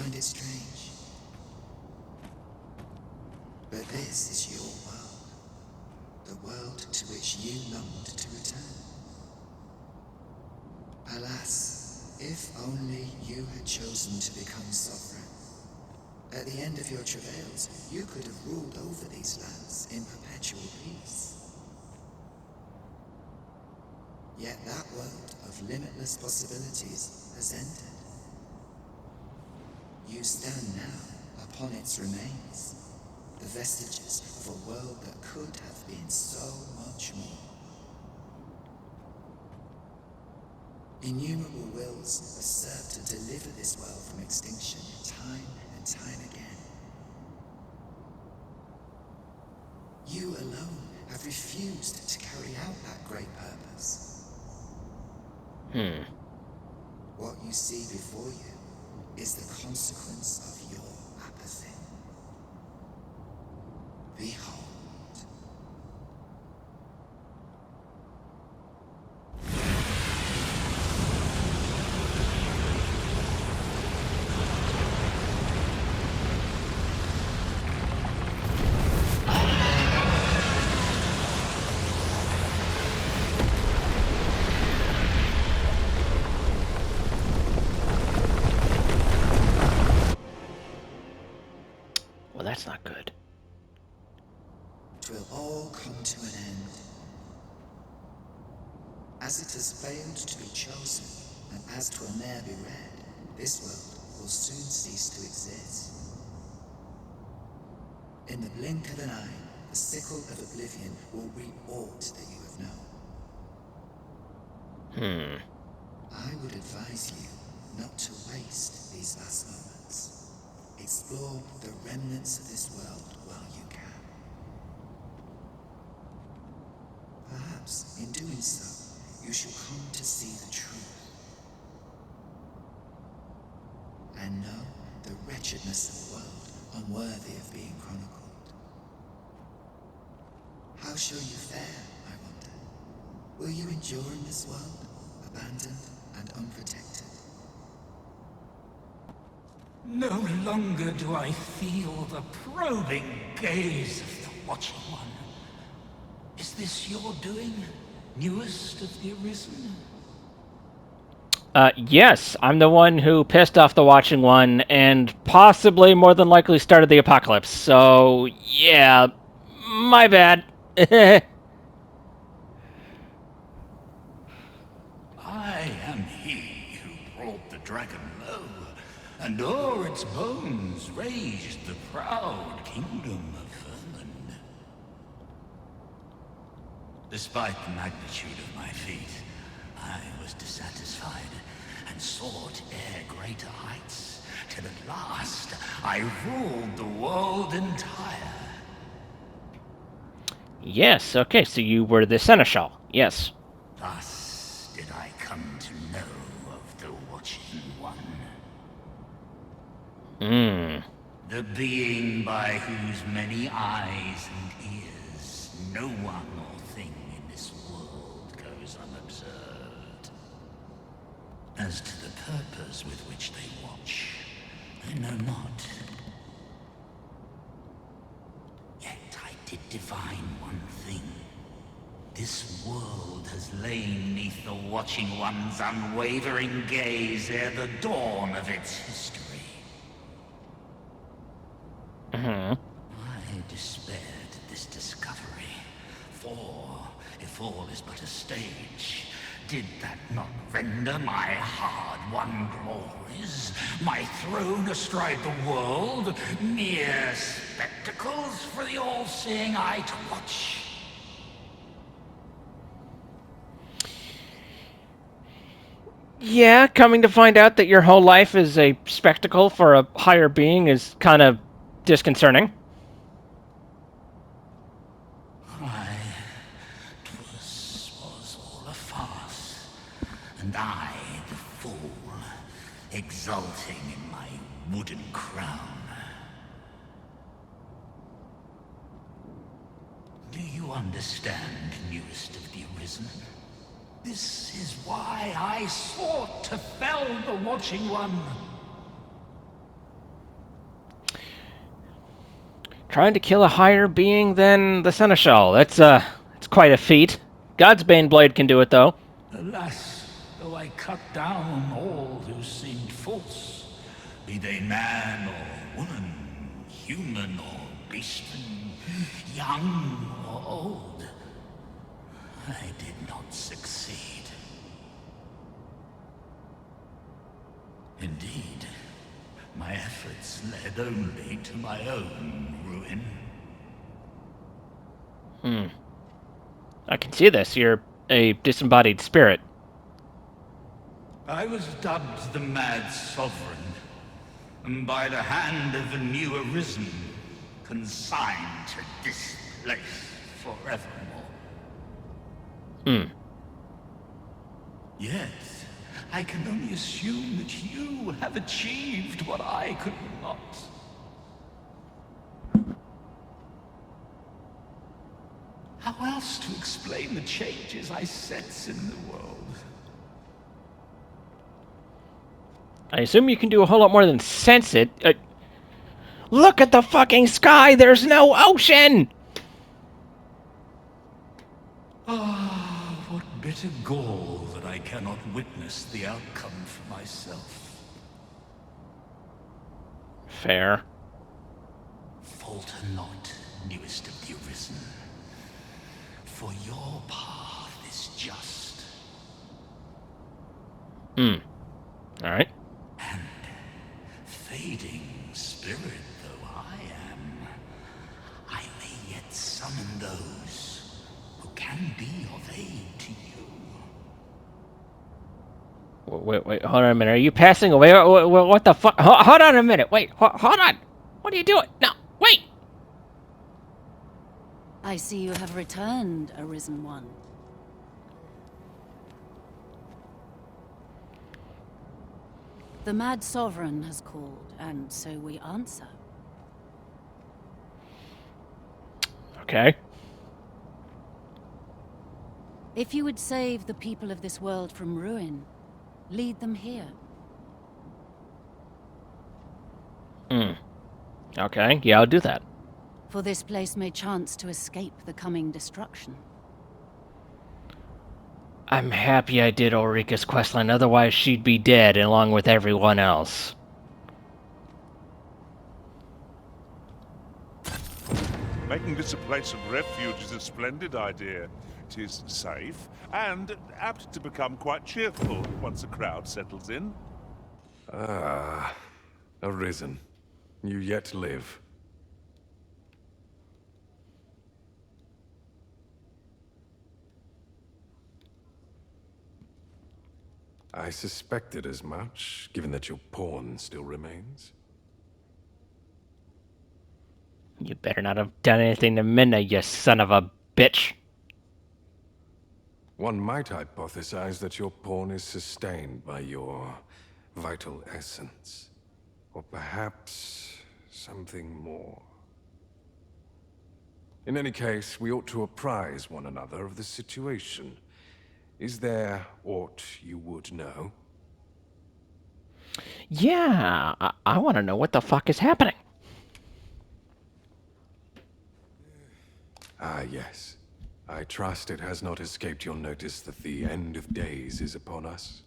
find it strange. But this is your world. The world to which you longed to return. Alas, if only you had chosen to become sovereign. At the end of your travails, you could have ruled over these lands in perpetual peace. Yet that world of limitless possibilities has ended. You stand now upon its remains, the vestiges of a world that could have been so much more. Innumerable wills have served to deliver this world from extinction time and time again. You alone have refused to carry out that great purpose. What you see before you is the consequence of your apathy. Behold. Well, that's not good. Will all come to an end. As it has failed to be chosen, and as 'twill ne'er be read, this world will soon cease to exist. In the blink of an eye, the sickle of oblivion will reap aught that you have known. I would advise you not to waste these last moments. Explore the remnants of this world while you can. Perhaps, in doing so, you shall come to see the truth. And know the wretchedness of a world unworthy of being chronicled. How shall you fare, I wonder? Will you endure in this world, abandoned and unprotected? No longer do I feel the probing gaze of the Watching One. Is this your doing, newest of the Arisen? Yes, I'm the one who pissed off the Watching One and possibly more than likely started the apocalypse. So, yeah, my bad. I am he who brought the dragon low, and o'er its bones raised the proud kingdom of vermin. Despite the magnitude of my feat, I was dissatisfied and sought ere greater heights, till at last I ruled the world entire. Yes, okay, so you were the Seneschal, yes. Thus did I come to know of the Watching One. The being by whose many eyes and ears no one or thing in this world goes unobserved. As to the purpose with which they watch, I know not. Yet I did divine one thing. This world has lain neath the Watching One's unwavering gaze ere the dawn of its history. I despaired at this discovery, for if all is but a stage, did that not render my hard-won glories, my throne astride the world, mere spectacles for the all-seeing eye to watch? Yeah, coming to find out that your whole life is a spectacle for a higher being is kind of disconcerting. 'Twas all a farce, and I, the fool, exulting in my wooden crown. Do you understand, newest of the Arisen? This is why I sought to fell the Watching One. Trying to kill a higher being than the Seneschal. It's quite a feat. God's Baneblade can do it, though. Alas, though I cut down all who seemed false, be they man or woman, human or beastman, young or old, I did not succeed. Indeed, my efforts led only to my own ruin. I can see this. You're a disembodied spirit. I was dubbed the Mad Sovereign, and by the hand of a new arisen, consigned to this place forevermore. Yet, I can only assume that you have achieved what I could not. How else to explain the changes I sense in the world? I assume you can do a whole lot more than sense it. Look at the fucking sky! There's no ocean! Ah, what bitter gall that I cannot witness the outcome for myself. Fair. Falter not, newest of the arisen, for your path is just. Alright. And fading spirit though I am, I may yet summon those who can be of aid to you. Wait, hold on a minute. Are you passing away? What the fuck? Hold on a minute. Wait, hold on. What are you doing? No, wait! I see you have returned, Arisen One. The Mad Sovereign has called, and so we answer. Okay. If you would save the people of this world from ruin, lead them here. Okay, yeah, I'll do that. For this place may chance to escape the coming destruction. I'm happy I did Ulrika's questline, otherwise she'd be dead along with everyone else. Making this a place of refuge is a splendid idea. It is safe and apt to become quite cheerful once a crowd settles in. Ah, Arisen. You yet live. I suspected as much, given that your pawn still remains. You better not have done anything to Minna, you son of a bitch. One might hypothesize that your pawn is sustained by your vital essence. Or perhaps something more. In any case, we ought to apprise one another of the situation. Is there aught you would know? Yeah, I want to know what the fuck is happening. Ah, yes. I trust it has not escaped your notice that the end of days is upon us.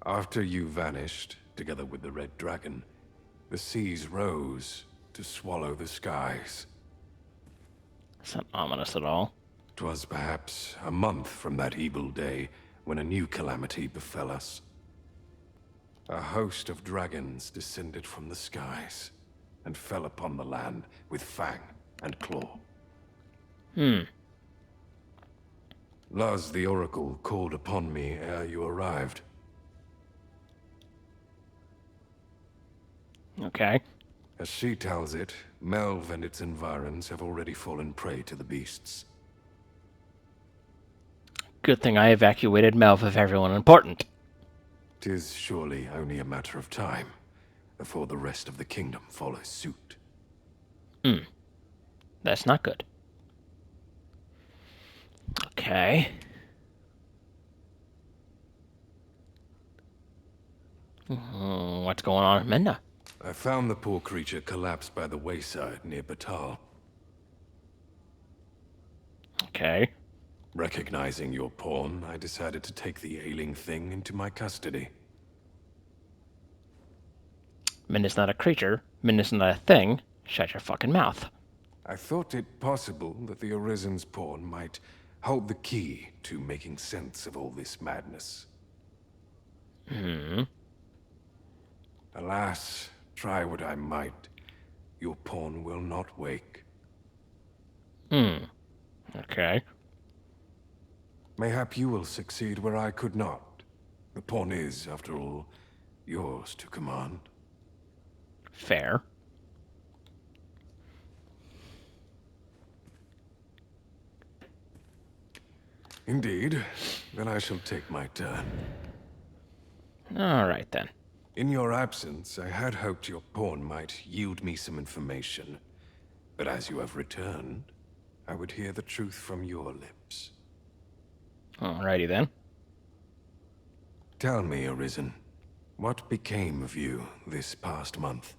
After you vanished, together with the Red Dragon, the seas rose to swallow the skies. It's not ominous at all. 'Twas perhaps a month from that evil day when a new calamity befell us. A host of dragons descended from the skies and fell upon the land with fang and claw. Laz the Oracle called upon me ere you arrived. Okay. As she tells it, Melve and its environs have already fallen prey to the beasts. Good thing I evacuated Melv of everyone important. 'Tis surely only a matter of time before the rest of the kingdom follows suit. That's not good. Okay. What's going on at Minna? I found the poor creature collapsed by the wayside near Batal. Okay. Recognizing your pawn, I decided to take the ailing thing into my custody. Minna's not a creature. Minna's not a thing. Shut your fucking mouth. I thought it possible that the Arisen's pawn might hold the key to making sense of all this madness. Alas, try what I might, your pawn will not wake. Okay. Mayhap you will succeed where I could not. The pawn is, after all, yours to command. Fair. Indeed. Then I shall take my turn. All right, then. In your absence, I had hoped your pawn might yield me some information. But as you have returned, I would hear the truth from your lips. Alrighty, then. Tell me, Arisen, what became of you this past month?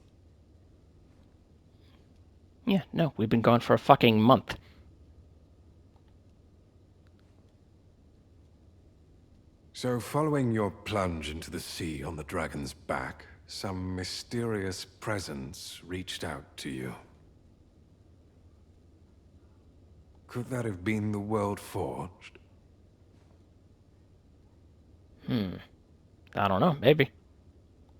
Yeah, no, we've been gone for a fucking month. So, following your plunge into the sea on the dragon's back, some mysterious presence reached out to you. Could that have been the World Forged? I don't know, maybe.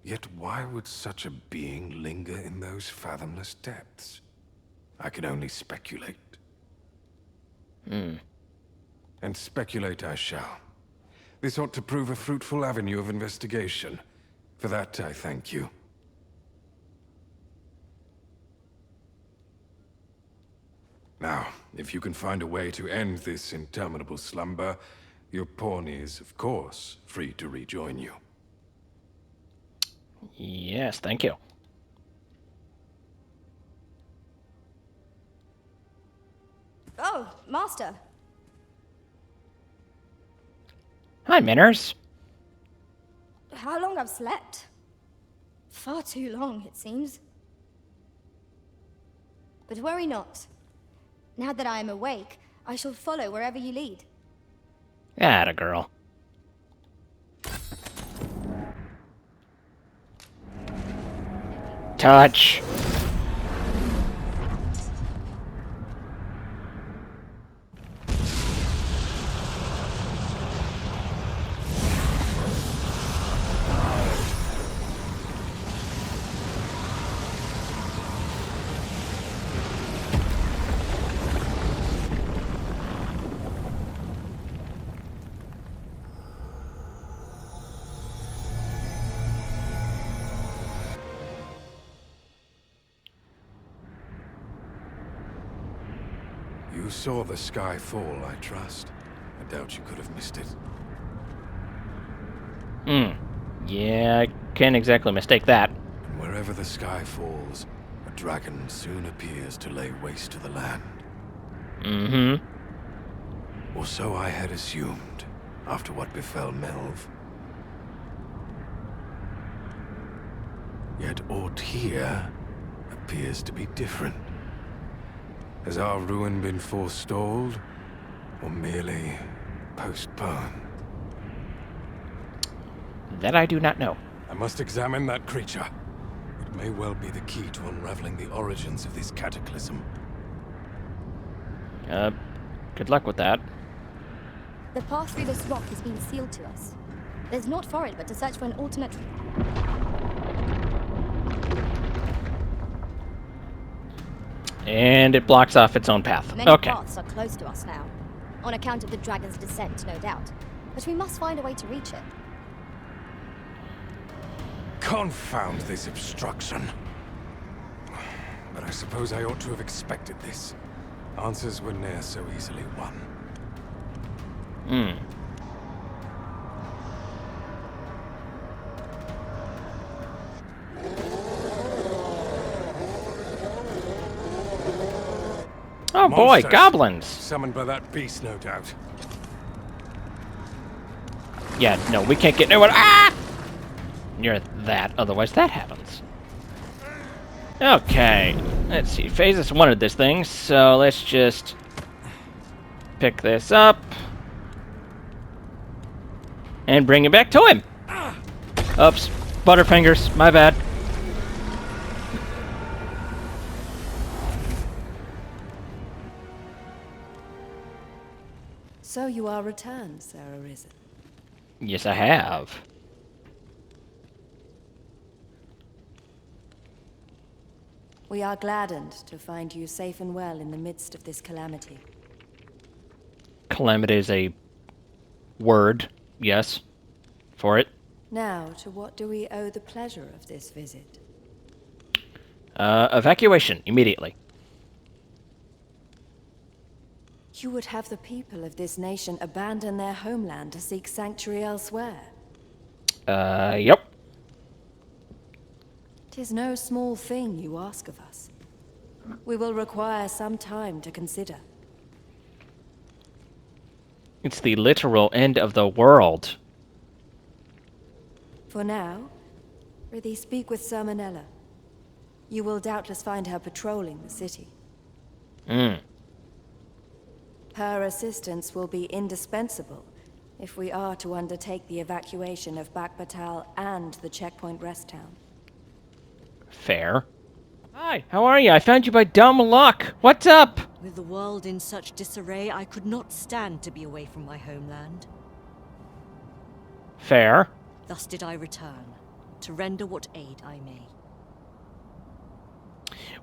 Yet why would such a being linger in those fathomless depths? I can only speculate. And speculate I shall. This ought to prove a fruitful avenue of investigation. For that, I thank you. Now, if you can find a way to end this interminable slumber, your pawn is, of course, free to rejoin you. Yes, thank you. Oh, Master. Hi, Minners. How long I've slept? Far too long, it seems. But worry not. Now that I am awake, I shall follow wherever you lead. Atta girl. Touch. You saw the sky fall, I trust. I doubt you could have missed it. Yeah, I can't exactly mistake that. And wherever the sky falls, a dragon soon appears to lay waste to the land. Or so I had assumed, after what befell Melv. Yet aught here appears to be different. Has our ruin been forestalled, or merely postponed? That I do not know. I must examine that creature. It may well be the key to unraveling the origins of this cataclysm. Good luck with that. The path through this rock has been sealed to us. There's naught for it but to search for an alternate... And it blocks off its own path. Many Okay. paths are close to us now, on account of the dragon's descent, no doubt. But we must find a way to reach it. Confound this obstruction. But I suppose I ought to have expected this. Answers were ne'er so easily won. Oh boy, Monsters. goblins! Summoned by that beast, no doubt. Yeah, no, we can't get nowhere. Ah! near that, otherwise that happens. Okay, let's see. Phases wanted this thing, so let's just pick this up and bring it back to him. Oops, Butterfingers, my bad. So you are returned, Sarah Risen. Yes, I have. We are gladdened to find you safe and well in the midst of this calamity. Calamity is a word, yes, for it. Now, to what do we owe the pleasure of this visit? Evacuation, immediately. You would have the people of this nation abandon their homeland to seek sanctuary elsewhere. Yep. 'Tis no small thing you ask of us. We will require some time to consider. It's the literal end of the world. For now, prithee speak with Sermonella. You will doubtless find her patrolling the city. Her assistance will be indispensable if we are to undertake the evacuation of Bakbatal and the checkpoint rest town. Fair. Hi, how are you? I found you by dumb luck. What's up? With the world in such disarray, I could not stand to be away from my homeland. Fair. Thus did I return, to render what aid I may.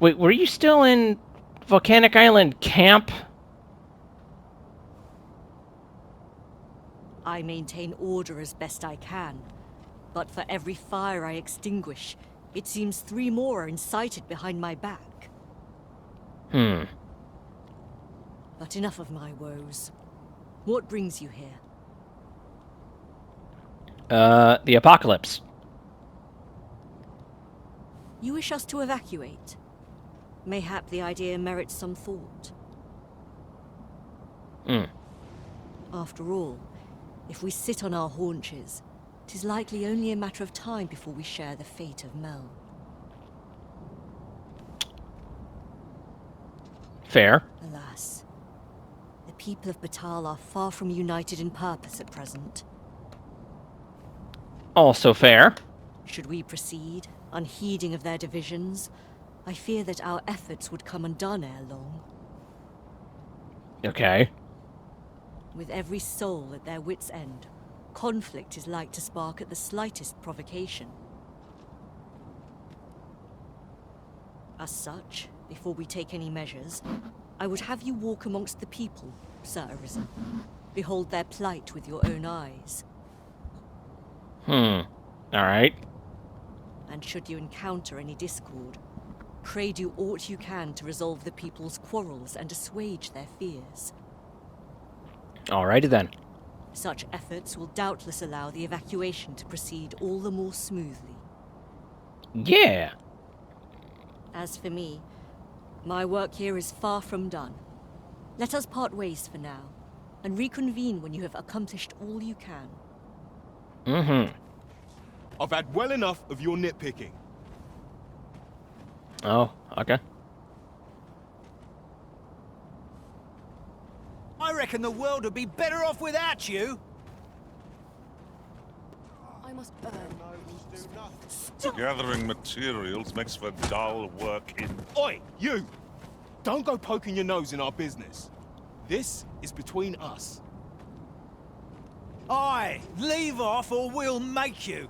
Wait, were you still in Volcanic Island camp? I maintain order as best I can, but for every fire I extinguish, it seems 3 more are incited behind my back. But enough of my woes. What brings you here? The apocalypse. You wish us to evacuate? Mayhap the idea merits some thought. After all, if we sit on our haunches, 'tis likely only a matter of time before we share the fate of Mel. Fair. Alas, the people of Batal are far from united in purpose at present. Also fair. Should we proceed, unheeding of their divisions, I fear that our efforts would come undone ere long. Okay. With every soul at their wits' end, conflict is like to spark at the slightest provocation. As such, before we take any measures, I would have you walk amongst the people, Sir Arisen. Behold their plight with your own eyes. Alright. And should you encounter any discord, pray do aught you can to resolve the people's quarrels and assuage their fears. Alrighty then. Such efforts will doubtless allow the evacuation to proceed all the more smoothly. Yeah. As for me, my work here is far from done. Let us part ways for now, and reconvene when you have accomplished all you can. I've had well enough of your nitpicking. Oh, okay. I reckon the world would be better off without you. I must burn. Gathering materials makes for dull work in... Oi, you! Don't go poking your nose in our business. This is between us. Aye, leave off or we'll make you.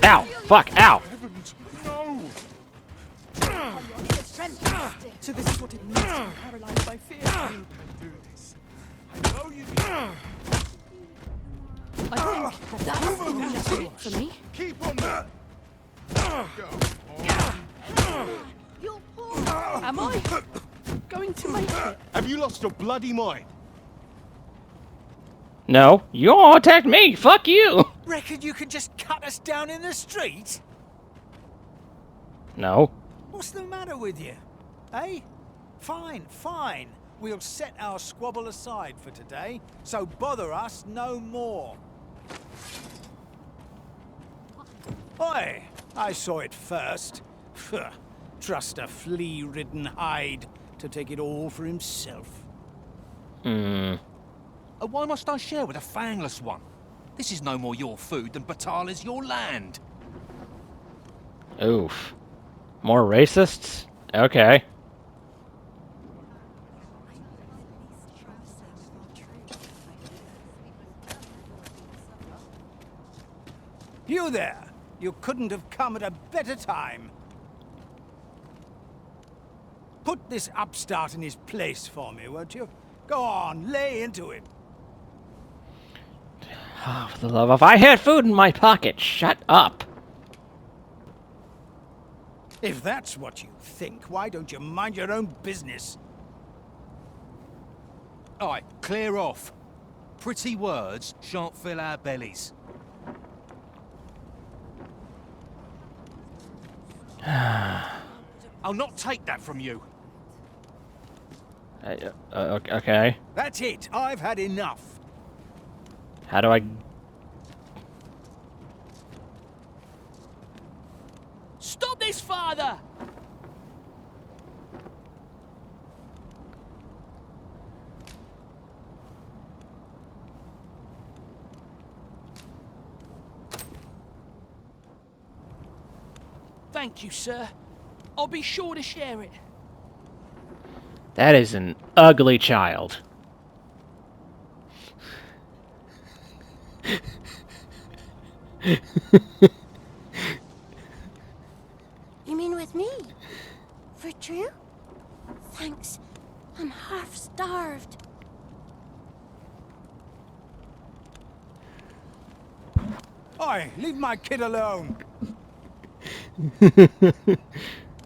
Ow! Fuck! Ow! No! So this is what it means to be paralyzed by fear. Do this. I know you do. I think that's it for me. Keep on that! Am I going to make it? Have you lost your bloody mind? No, you all attacked me! Fuck you! Reckon you can just cut us down in the street? No. What's the matter with you? Eh? Fine, fine. we'll set our squabble aside for today, so bother us no more. Oi! I saw it first. Phew. Trust a flea-ridden hide to take it all for himself. Why must I share with a fangless one? This is no more your food than Batal is your land. Oof. More racists? Okay. You there! You couldn't have come at a better time. Put this upstart in his place for me, won't you? Go on, lay into it. Oh, for the love of... I had food in my pocket! Shut up! If that's what you think, why don't you mind your own business? Alright, clear off. Pretty words shan't fill our bellies. I'll not take that from you. Okay. That's it. I've had enough. How do I... Stop this, father! Thank you, sir. I'll be sure to share it. That is an ugly child. You mean with me? For true? Thanks. I'm half starved. Oi, leave my kid alone.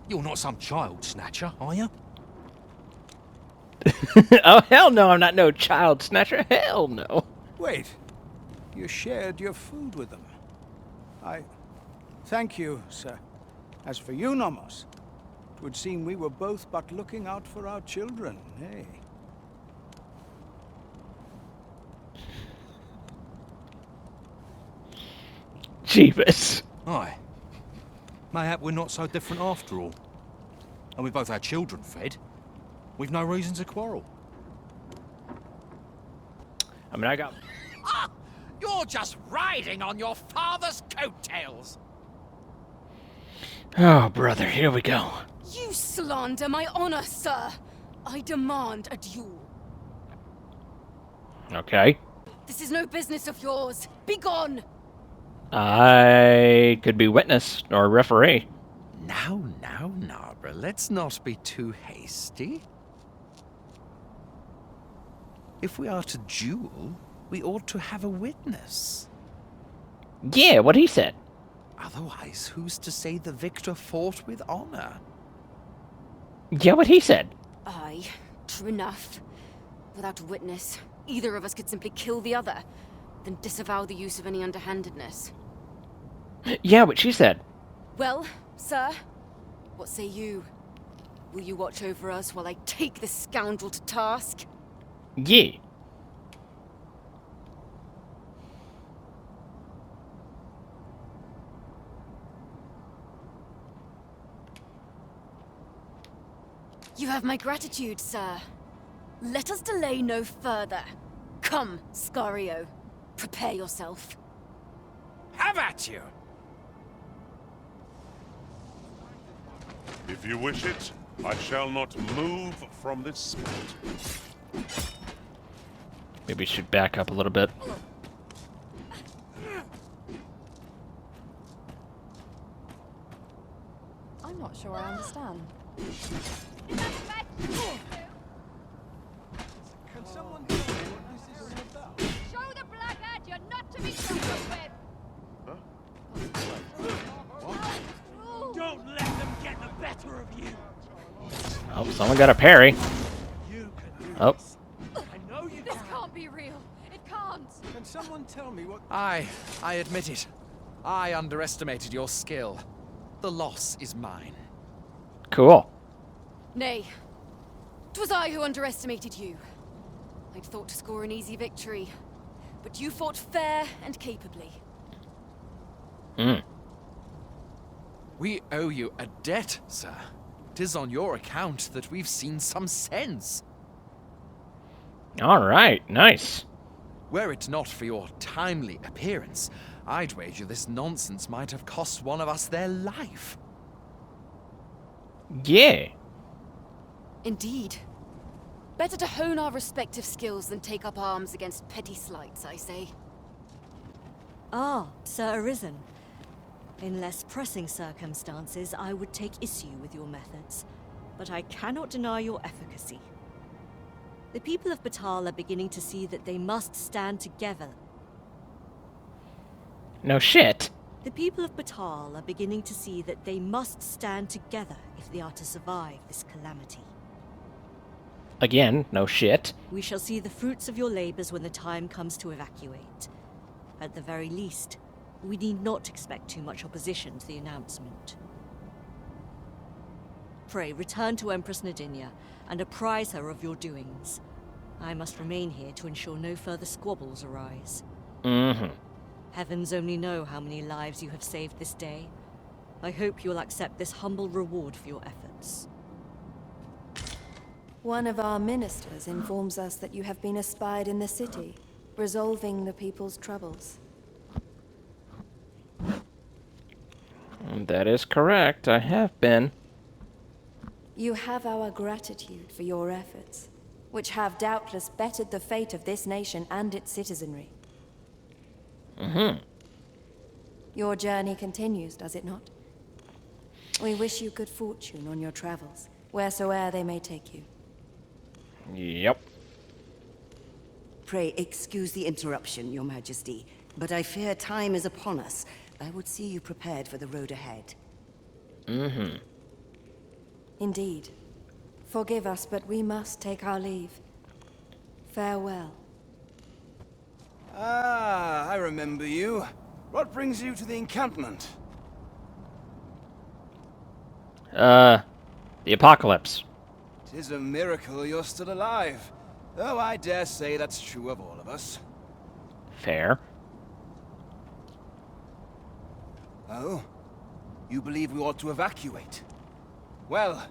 You're not some child snatcher, are you? Oh, hell no, I'm not no child snatcher. Hell no. Wait. You shared your food with them. Thank you, sir. As for you, Nomos, it would seem we were both but looking out for our children, eh? Jeebus. Aye. Mayhap we're not so different after all. And we both had children fed. We've no reason to quarrel. I mean, I got... Ah! You're just riding on your father's coattails! Oh, brother, here we go. You slander my honor, sir! I demand a duel. Okay. This is no business of yours. Be gone! I could be witness or referee. Now, Narborough, let's not be too hasty. If we are to duel, we ought to have a witness. Yeah, what he said. Otherwise, who's to say the victor fought with honor? Yeah, what he said. Aye, true enough. Without a witness, either of us could simply kill the other, then disavow the use of any underhandedness. Yeah, what she said. Well, sir, what say you? Will you watch over us while I take this scoundrel to task? Yeah. You have my gratitude, sir. Let us delay no further. Come, Scario. Prepare yourself. Have at you! If you wish it, I shall not move from this spot. Maybe we should back up a little bit. I'm not sure I understand. Can someone tell me what this is all about? Show the blackguard you're not to be trifled with! Don't let them get the better of you! Oh, someone got a parry. Oh. I know you This can't be real. It can't. Can someone tell me what... I admit it. I underestimated your skill. The loss is mine. Cool. Nay. 'Twas I who underestimated you. I'd thought to score an easy victory, but you fought fair and capably. We owe you a debt, sir. 'Tis on your account that we've seen some sense. All right, nice. Were it not for your timely appearance, I'd wager this nonsense might have cost one of us their life. Yeah. Indeed. Better to hone our respective skills than take up arms against petty slights, I say. Ah, Sir Arisen. In less pressing circumstances, I would take issue with your methods, but I cannot deny your efficacy. The people of Batal are beginning to see that they must stand together. No shit. The people of Batal are beginning to see that they must stand together if they are to survive this calamity. Again, no shit. We shall see the fruits of your labors when the time comes to evacuate. At the very least, we need not expect too much opposition to the announcement. Pray, return to Empress Nadinia and apprise her of your doings. I must remain here to ensure no further squabbles arise. Heavens only know how many lives you have saved this day. I hope you'll accept this humble reward for your efforts. One of our ministers informs us that you have been espied in the city, resolving the people's troubles. That is correct. I have been. You have our gratitude for your efforts, which have doubtless bettered the fate of this nation and its citizenry. Your journey continues, does it not? We wish you good fortune on your travels, wheresoe'er they may take you. Yep. Pray excuse the interruption, Your Majesty, but I fear time is upon us. I would see you prepared for the road ahead. Indeed. Forgive us, but we must take our leave. Farewell. Ah, I remember you. What brings you to the encampment? The apocalypse. 'Tis a miracle you're still alive. Though I dare say that's true of all of us. Fair. Oh? You believe we ought to evacuate? Well,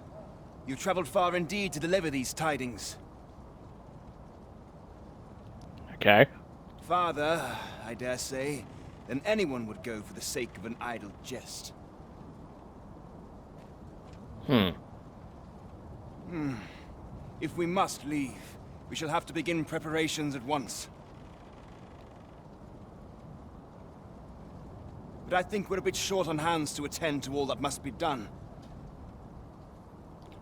you traveled far indeed to deliver these tidings. Okay. Farther, I dare say, than anyone would go for the sake of an idle jest. If we must leave, we shall have to begin preparations at once. But I think we're a bit short on hands to attend to all that must be done.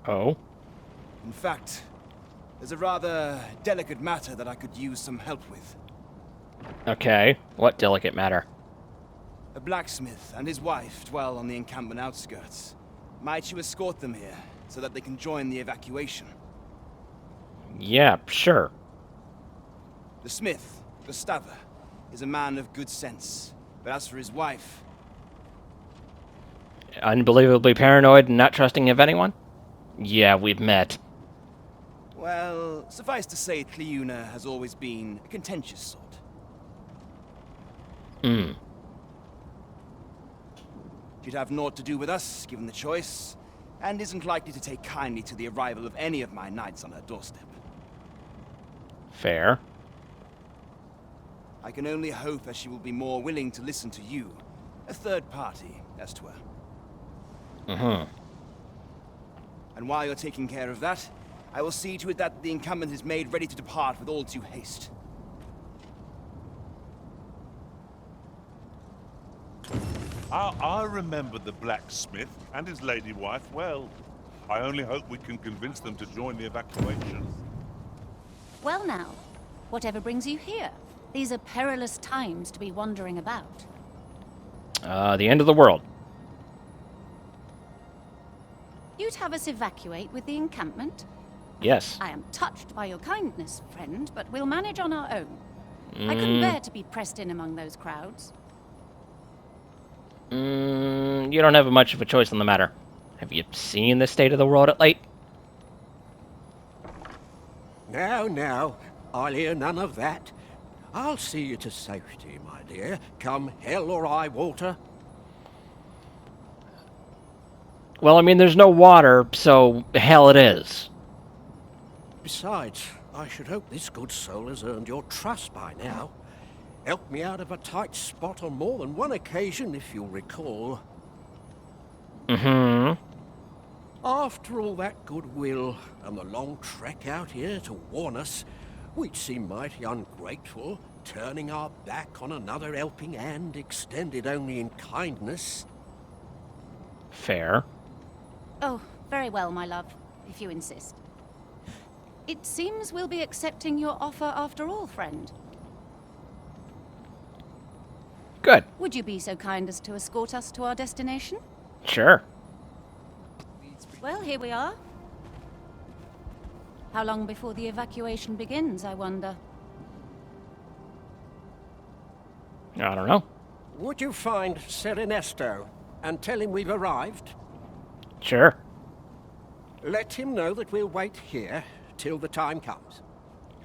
Oh? In fact, there's a rather delicate matter that I could use some help with. Okay. What delicate matter? A blacksmith and his wife dwell on the encampment outskirts. Might you escort them here, so that they can join the evacuation? Yeah, sure. The smith, Gustava, is a man of good sense. But as for his wife... Unbelievably paranoid and not trusting of anyone? Yeah, we've met. Well, suffice to say, Cleuna has always been a contentious sort. She'd have naught to do with us, given the choice, and isn't likely to take kindly to the arrival of any of my knights on her doorstep. Fair. I can only hope that she will be more willing to listen to you, a third party, as 'twere. And while you're taking care of that, I will see to it that the encampment is made ready to depart with all due haste. I remember the blacksmith and his lady wife well. I only hope we can convince them to join the evacuation. Well now, whatever brings you here? These are perilous times to be wandering about. The end of the world. You'd have us evacuate with the encampment? Yes. I am touched by your kindness, friend, but we'll manage on our own. I couldn't bear to be pressed in among those crowds. You don't have much of a choice on the matter. Have you seen the state of the world at late? Now, I'll hear none of that. I'll see you to safety, my dear, come hell or high water. Well, I mean, there's no water, so hell it is. Besides, I should hope this good soul has earned your trust by now. Helped me out of a tight spot on more than one occasion, if you'll recall. Mm-hmm. After all that goodwill and the long trek out here to warn us, we'd seem mighty ungrateful, turning our back on another helping hand extended only in kindness. Fair. Oh, very well, my love, if you insist. It seems we'll be accepting your offer after all, friend. Good. Would you be so kind as to escort us to our destination? Sure. Well, here we are. How long before the evacuation begins, I wonder? I don't know. Would you find Ser Ernesto and tell him we've arrived? Sure. Let him know that we'll wait here till the time comes.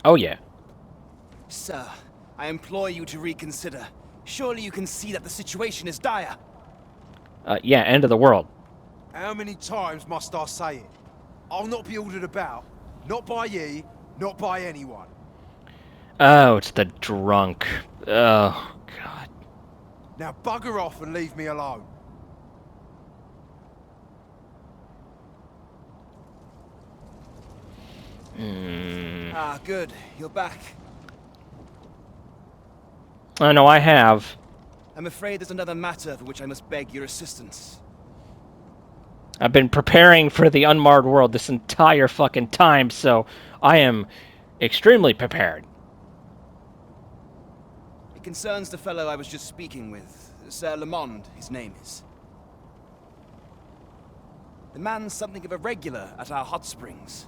Oh, yeah. Sir, I implore you to reconsider. Surely you can see that the situation is dire. Yeah, end of the world. How many times must I say it? I'll not be ordered about. Not by ye, not by anyone. Oh, it's the drunk. Oh, God. Now bugger off and leave me alone. Ah, good. You're back. I know I have. I'm afraid there's another matter for which I must beg your assistance. I've been preparing for the unmarred world this entire fucking time, so I am extremely prepared. It concerns the fellow I was just speaking with. Sir Lamond, his name is. The man's something of a regular at our hot springs.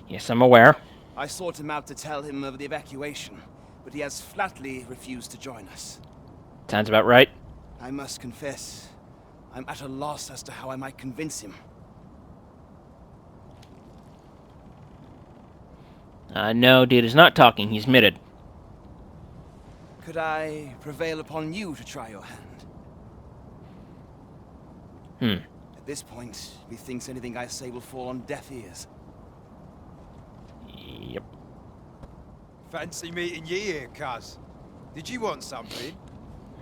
Yes, I'm aware. I sought him out to tell him of the evacuation, but he has flatly refused to join us. Sounds about right. I must confess, I'm at a loss as to how I might convince him. No, dude is not talking. He's muted. Could I prevail upon you to try your hand? At this point, methinks anything I say will fall on deaf ears. Yep. Fancy meeting ye here, cuz. Did you want something?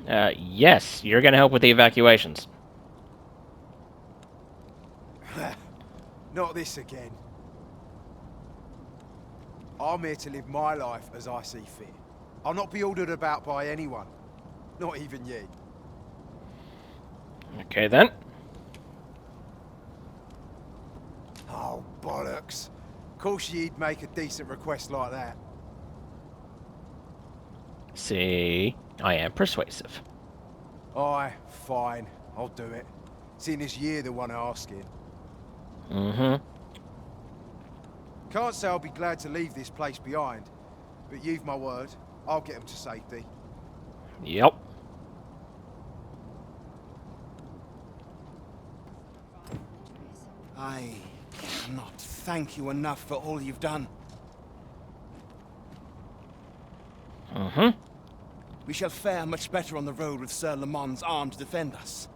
Yes, you're gonna help with the evacuations. Not this again. I'm here to live my life as I see fit. I'll not be ordered about by anyone. Not even ye. Okay, then. Oh, bollocks. Of course ye'd make a decent request like that. See, I am persuasive. Aye, fine. I'll do it. Seeing as ye're the one asking. Mm-hmm. Can't say I'll be glad to leave this place behind, but you've my word. I'll get them to safety. Yep. I cannot thank you enough for all you've done. Mm-hmm. We shall fare much better on the road with Sir Lamond's arm to defend us.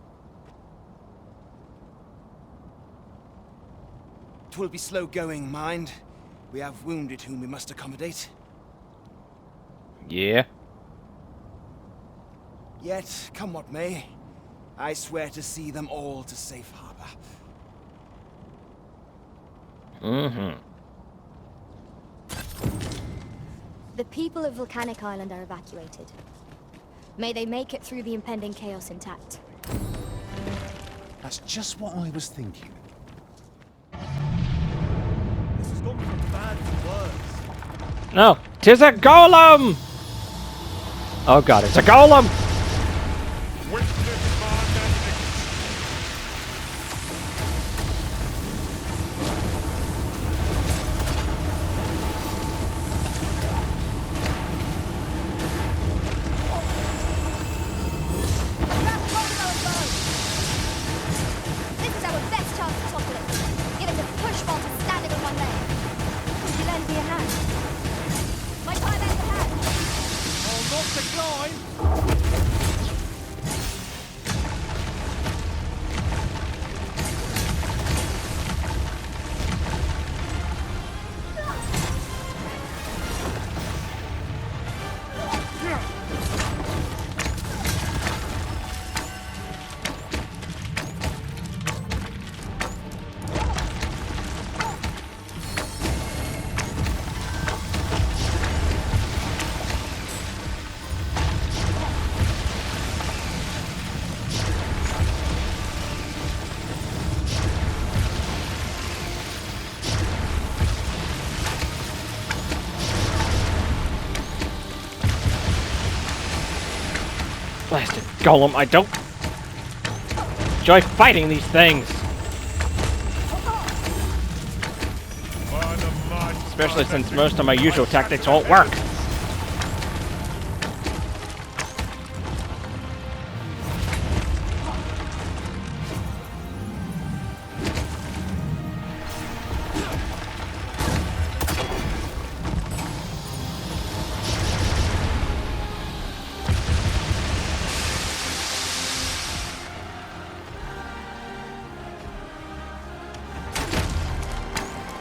'Twill be slow going, mind. We have wounded whom we must accommodate. Yeah. Yet, come what may, I swear to see them all to safe harbor. Mm-hmm. The people of Volcanic Island are evacuated. May they make it through the impending chaos intact. That's just what I was thinking. This has gone from bad to worse. No, 'tis a golem! Oh god, it's a golem! This is our best chance to topple it. Give it a push while it's standing on one leg. be a hand. My time is ahead. Oh, not the climb! Blasted golem, I don't enjoy fighting these things. Especially since most of my usual tactics won't work.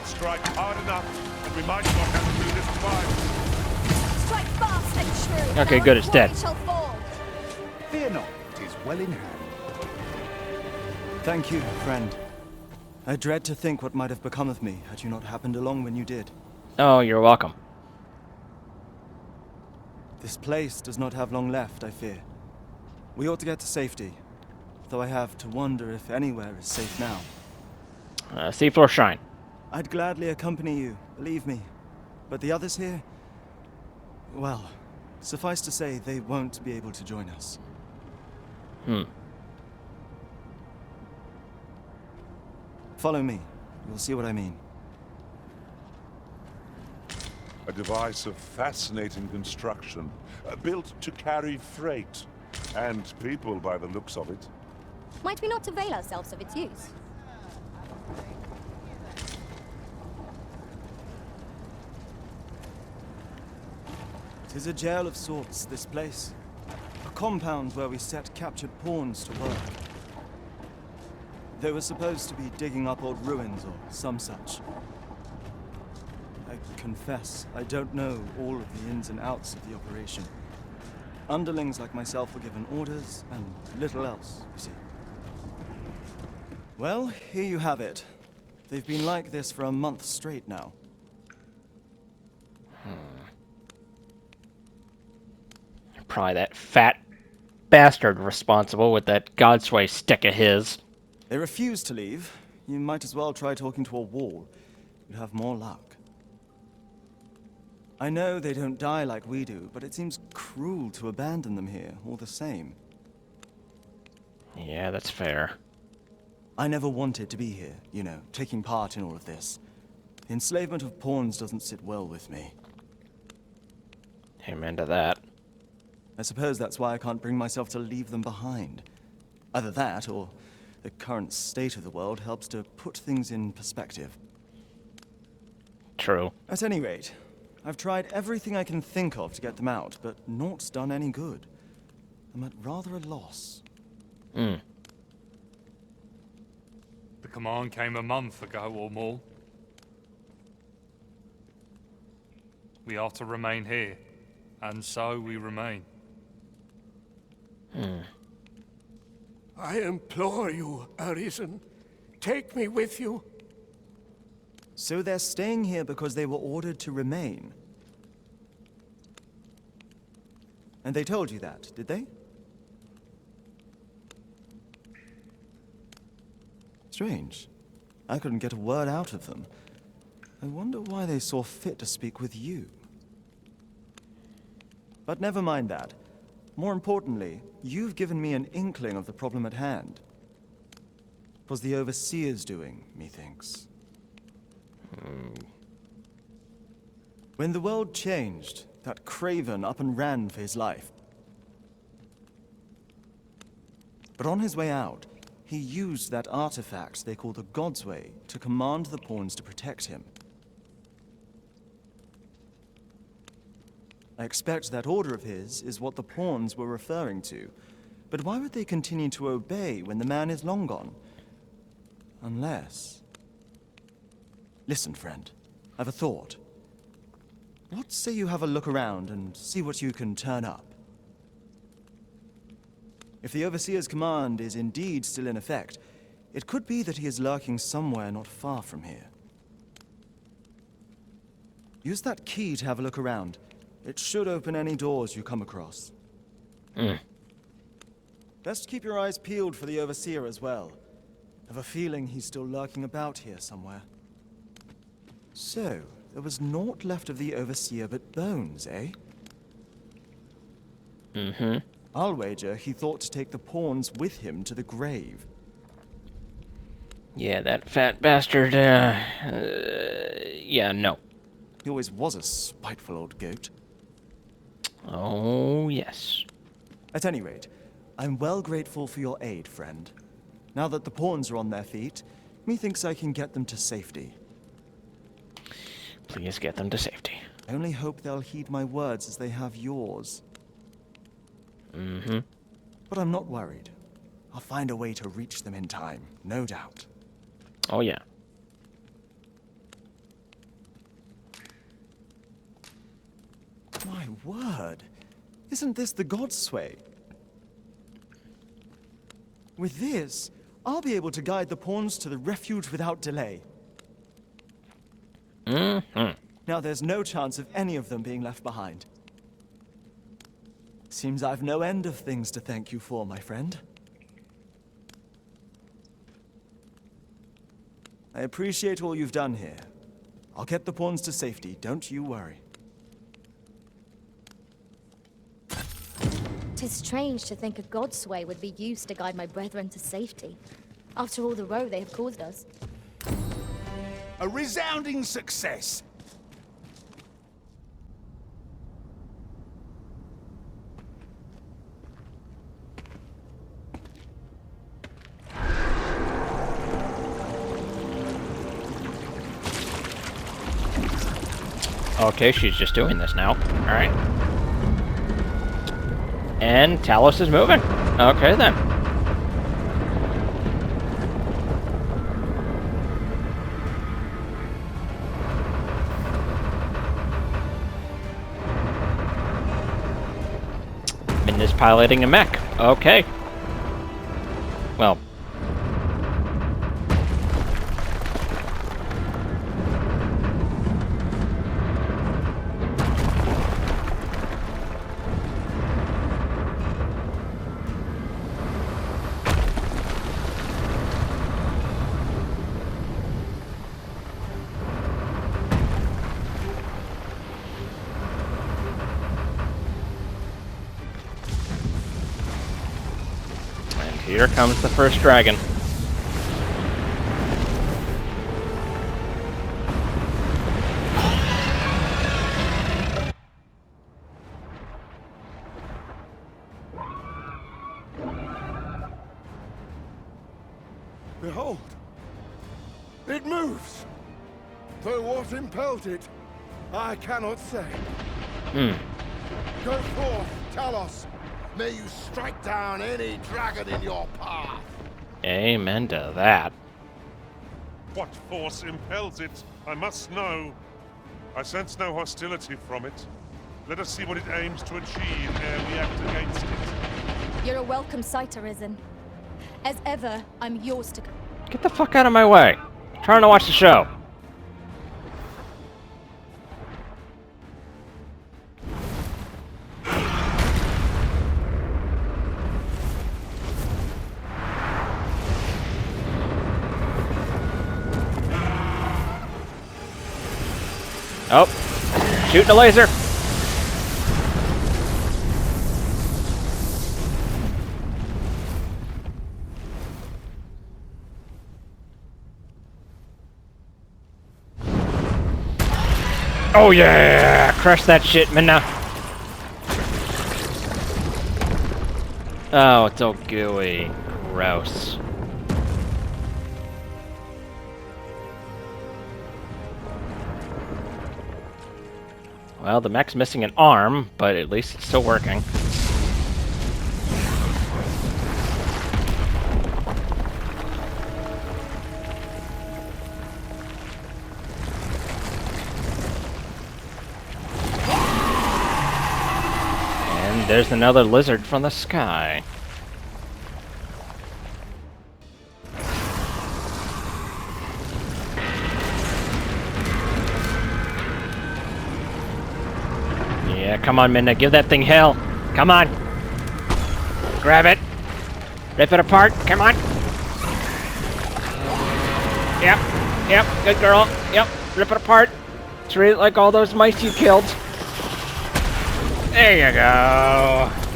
Strike hard enough, and we might not have to do this twice. Strike fast and true. Okay, good, it's dead. Shall fall. Fear not, it is well in hand. Thank you, friend. I dread to think what might have become of me had you not happened along when you did. Oh, you're welcome. This place does not have long left, I fear. We ought to get to safety, though I have to wonder if anywhere is safe now. Seafloor Shrine. I'd gladly accompany you, believe me. But the others here? Well, suffice to say, they won't be able to join us. Follow me. You'll see what I mean. A device of fascinating construction, built to carry freight. And people, by the looks of it. Might we not avail ourselves of its use? It is a jail of sorts, this place. A compound where we set captured pawns to work. They were supposed to be digging up old ruins or some such. I confess, I don't know all of the ins and outs of the operation. Underlings like myself were given orders, and little else, you see. Well, here you have it. They've been like this for a month straight now. Probably that fat bastard responsible with that Godsway stick of his. They refuse to leave. You might as well try talking to a wall. You'd have more luck. I know they don't die like we do, but it seems cruel to abandon them here, all the same. Yeah, that's fair. I never wanted to be here, you know, taking part in all of this. The enslavement of pawns doesn't sit well with me. Amen to that. I suppose that's why I can't bring myself to leave them behind. Either that, or the current state of the world helps to put things in perspective. True. At any rate, I've tried everything I can think of to get them out, but naught's done any good. I'm at rather a loss. The command came a month ago or more. We are to remain here, and so we remain. I implore you, Arisen. Take me with you. So they're staying here because they were ordered to remain. And they told you that, did they? Strange. I couldn't get a word out of them. I wonder why they saw fit to speak with you. But never mind that. More importantly, you've given me an inkling of the problem at hand. It was the Overseer's doing, methinks. When the world changed, that craven up and ran for his life. But on his way out, he used that artifact they call the God's Way to command the pawns to protect him. I expect that order of his is what the pawns were referring to. But why would they continue to obey when the man is long gone? Unless... Listen, friend. I've a thought. What say you have a look around and see what you can turn up? If the Overseer's command is indeed still in effect, it could be that he is lurking somewhere not far from here. Use that key to have a look around. It should open any doors you come across. Best keep your eyes peeled for the Overseer as well. I have a feeling he's still lurking about here somewhere. So, there was naught left of the Overseer but bones, eh? I'll wager he thought to take the pawns with him to the grave. Yeah, that fat bastard, yeah, no. He always was a spiteful old goat. Oh, yes. At any rate, I'm well grateful for your aid, friend. Now that the pawns are on their feet, methinks I can get them to safety. Please get them to safety. I only hope they'll heed my words as they have yours. But I'm not worried. I'll find a way to reach them in time, no doubt. Oh, yeah. My word! Isn't this the Godsway? With this, I'll be able to guide the pawns to the refuge without delay. Now there's no chance of any of them being left behind. Seems I've no end of things to thank you for, my friend. I appreciate all you've done here. I'll get the pawns to safety, don't you worry. 'Tis strange to think a Godsway would be used to guide my brethren to safety, after all the woe they have caused us. A resounding success! Okay, she's just doing this now. Alright. And Talos is moving. Okay, then. Min is piloting a mech. Okay. Well. Here comes the first dragon. Behold! It moves! Though what impelled it, I cannot say. Go forth, Talos! May you strike down any dragon in your path! Amen to that. What force impels it? I must know. I sense no hostility from it. Let us see what it aims to achieve ere we act against it. You're a welcome sight, Arisen. As ever, I'm yours to... Get the fuck out of my way. I'm trying to watch the show. Oh, shooting a laser. Oh yeah, crush that shit, Minna. Oh, it's all gooey. Gross. Well, the mech's missing an arm, but at least it's still working. And there's another lizard from the sky. Yeah, come on, Minna, give that thing hell. Come on. Grab it. Rip it apart. Come on. Yep. Yep. Good girl. Yep. Rip it apart. Treat it like all those mice you killed. There you go.